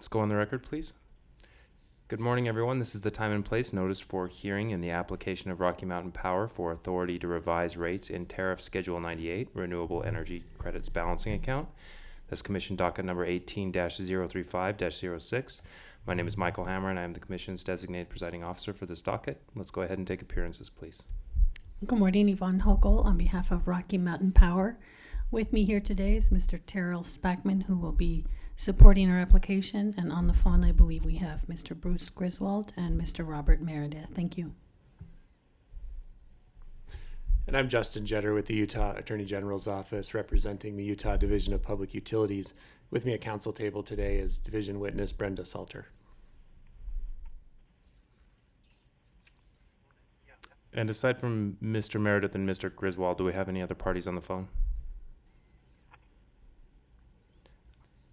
Let's go on the record, please. Good morning, everyone. This is the time and place notice for hearing in the application of Rocky Mountain Power for authority to revise rates in Tariff Schedule 98, Renewable Energy Credits Balancing Account. That's Commission Docket number 18-035-06. My name is Michael Hammer, and I am the Commission's designated presiding officer for this docket. Let's go ahead and take appearances, please. Good morning, Yvonne Hochul on behalf of Rocky Mountain Power. With me here today is Mr. Tariff Spackman, who will be supporting our application, and on the phone I believe we have Mr. Bruce Griswold and Mr. Robert Meredith. Thank you. And I'm Justin Jetter with the Utah Attorney General's Office, representing the Utah Division of Public Utilities. With me at council table today is Division Witness Brenda Salter. And aside from Mr. Meredith and Mr. Griswold, do we have any other parties on the phone?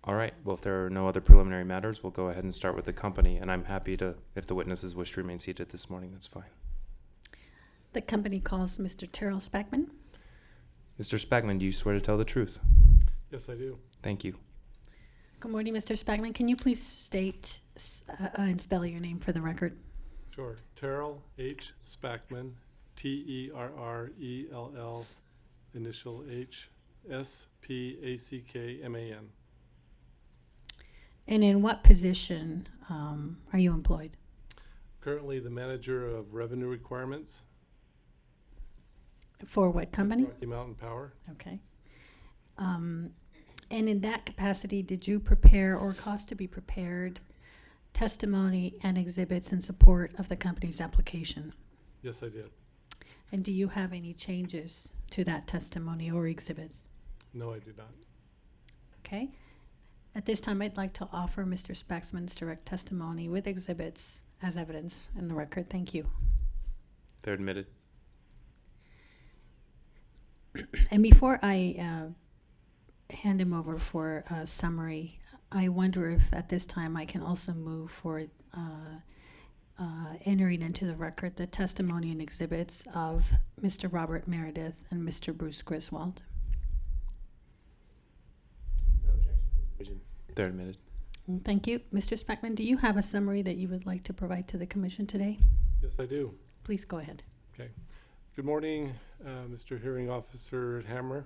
All right. Well, if there are no other preliminary matters, we'll go ahead and start with the company. And I'm happy to, if the witnesses wish to remain seated this morning, that's fine. The company calls Mr. Tariff Spackman. Mr. Spackman, do you swear to tell the truth? Yes, I do. Thank you. Good morning, Mr. Spackman. Can you please state and spell your name for the record? Sure. Terrell H. Spackman, T-E-R-R-E-L-L, initial H, S-P-A-C-K-M-A-N. And in what position are you employed? Currently the manager of revenue requirements. For what company? Rocky Mountain Power. Okay. And in that capacity, did you prepare or cause to be prepared testimony and exhibits in support of the company's application? Yes, I did. And do you have any changes to that testimony or exhibits? No, I do not. Okay. At this time, I'd like to offer Mr. Spackman's direct testimony with exhibits as evidence in the record. Thank you. They're admitted. And before I hand him over for a summary, I wonder if at this time I can also move for entering into the record the testimony and exhibits of Mr. Robert Meredith and Mr. Bruce Griswold. No objection from the division. They're admitted. Thank you. Mr. Spackman, do you have a summary that you would like to provide to the commission today? Yes, I do. Please go ahead. Okay. Good morning, Mr. Hearing Officer Hammer.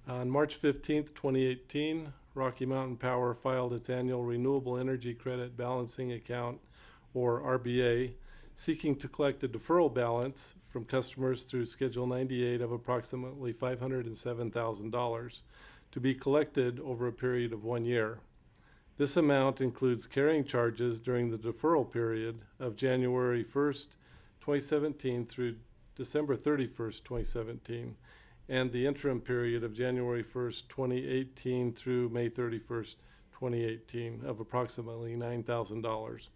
On March 15th, 2018, Rocky Mountain Power filed its annual Renewable Energy Credit Balancing Account, or RBA, seeking to collect a deferral balance from customers through Schedule 98 of approximately $507,000 to be collected over a period of 1 year. This amount includes carrying charges during the deferral period of January 1st, 2017 through December 31st, 2017, and the interim period of January 1st, 2018 through May 31st, 2018 of approximately $9,000.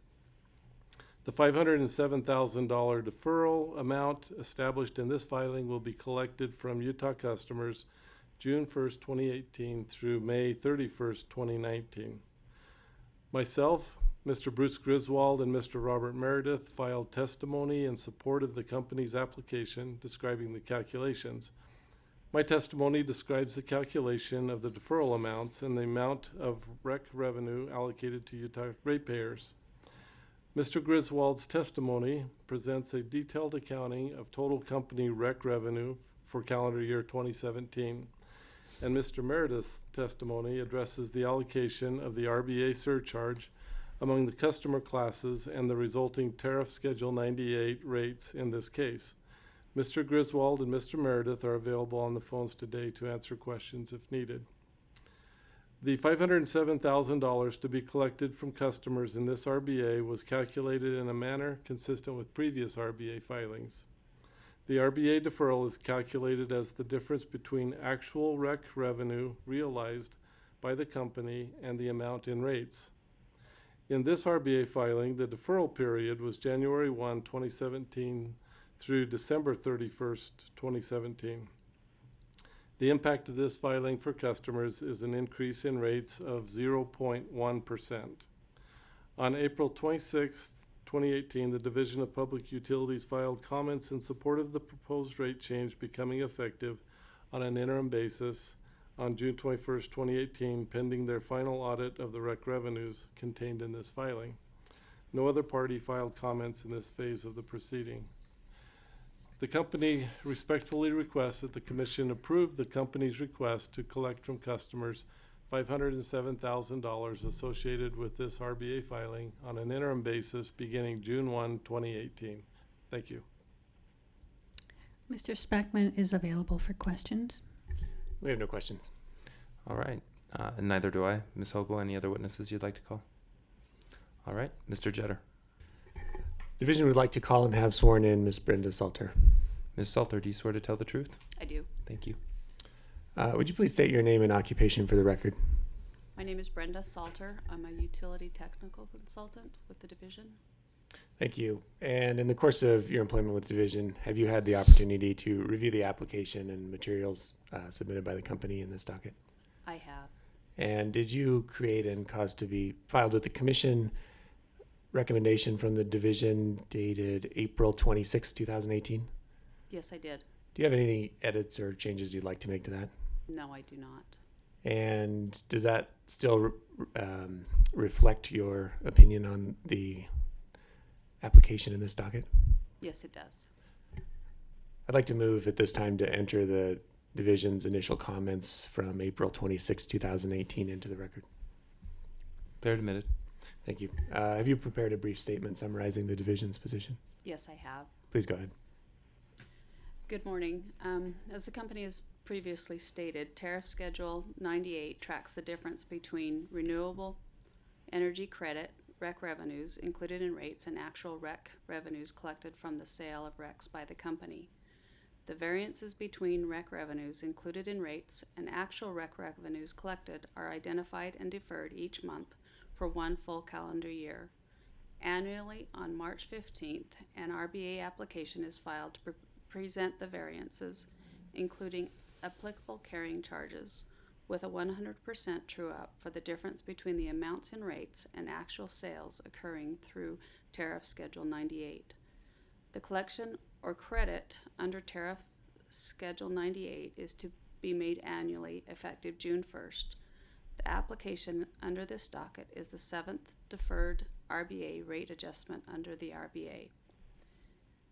The $507,000 deferral amount established in this filing will be collected from Utah customers June 1st, 2018 through May 31st, 2019. Myself, Mr. Bruce Griswold, and Mr. Robert Meredith filed testimony in support of the company's application describing the calculations. My testimony describes the calculation of the deferral amounts and the amount of REC revenue allocated to Utah ratepayers. Mr. Griswold's testimony presents a detailed accounting of total company REC revenue for calendar year 2017. And Mr. Meredith's testimony addresses the allocation of the RBA surcharge among the customer classes and the resulting Tariff Schedule 98 rates in this case. Mr. Griswold and Mr. Meredith are available on the phones today to answer questions if needed. The $507,000 to be collected from customers in this RBA was calculated in a manner consistent with previous RBA filings. The RBA deferral is calculated as the difference between actual REC revenue realized by the company and the amount in rates. In this RBA filing, the deferral period was January 1, 2017 through December 31st, 2017. The impact of this filing for customers is an increase in rates of 0.1%. On April 26, 2018, the Division of Public Utilities filed comments in support of the proposed rate change becoming effective on an interim basis on June 21st, 2018, pending their final audit of the rec revenues contained in this filing. No other party filed comments in this phase of the proceeding. The company respectfully requests that the Commission approve the company's request to collect from customers $507,000 associated with this RBA filing on an interim basis beginning June 1, 2018. Thank you. Mr. Spackman is available for questions. We have no questions. All right. And neither do I. Ms. Hogle, any other witnesses you'd like to call? All right. Mr. Jetter. Division would like to call and have sworn in Ms. Brenda Salter. Ms. Salter, do you swear to tell the truth? I do. Thank you. Would you please state your name and occupation for the record? My name is Brenda Salter. I'm a utility technical consultant with the division. Thank you. And in the course of your employment with Division, have you had the opportunity to review the application and materials submitted by the company in this docket? I have. And did you create and cause to be filed with the Commission recommendation from the Division dated April 26, 2018? Yes, I did. Do you have any edits or changes you'd like to make to that? No, I do not. And does that still reflect your opinion on the application in this docket? Yes, it does. I'd like to move at this time to enter the Division's initial comments from April 26, 2018 into the record. They're admitted. Thank you. Have you prepared a brief statement summarizing the Division's position? Yes, I have. Please go ahead. Good morning. As the company has previously stated, Tariff Schedule 98 tracks the difference between renewable energy credit, REC revenues included in rates, and actual REC revenues collected from the sale of RECs by the company. The variances between REC revenues included in rates and actual REC revenues collected are identified and deferred each month for one full calendar year. Annually, on March 15th, an RBA application is filed to present the variances, including applicable carrying charges, with a 100% true-up for the difference between the amounts in rates and actual sales occurring through Tariff Schedule 98. The collection or credit under Tariff Schedule 98 is to be made annually effective June 1st. The application under this docket is the 7th deferred RBA rate adjustment under the RBA.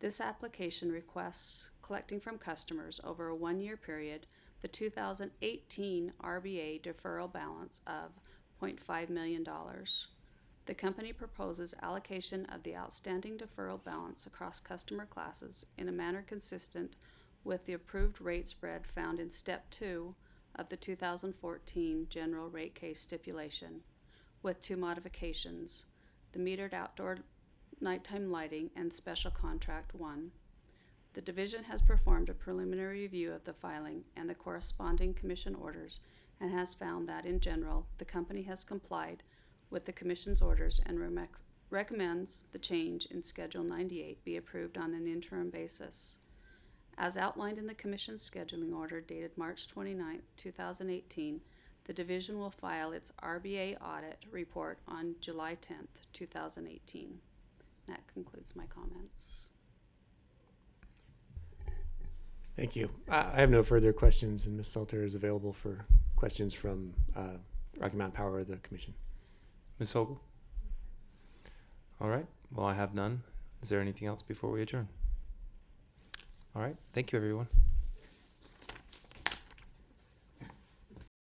This application requests collecting from customers over a one-year period the 2018 RBA deferral balance of $0.5 million. The company proposes allocation of the outstanding deferral balance across customer classes in a manner consistent with the approved rate spread found in Step 2 of the 2014 General Rate Case stipulation, with two modifications: the metered outdoor nighttime lighting and Special Contract 1. The Division has performed a preliminary review of the filing and the corresponding Commission orders and has found that, in general, the company has complied with the Commission's orders and recommends the change in Schedule 98 be approved on an interim basis. As outlined in the Commission's scheduling order dated March 29, 2018, the Division will file its RBA audit report on July 10, 2018. That concludes my comments. Thank you. I have no further questions, and Ms. Salter is available for questions from Rocky Mountain Power or the Commission. Ms. Hogle? All right. Well, I have none. Is there anything else before we adjourn? All right. Thank you, everyone.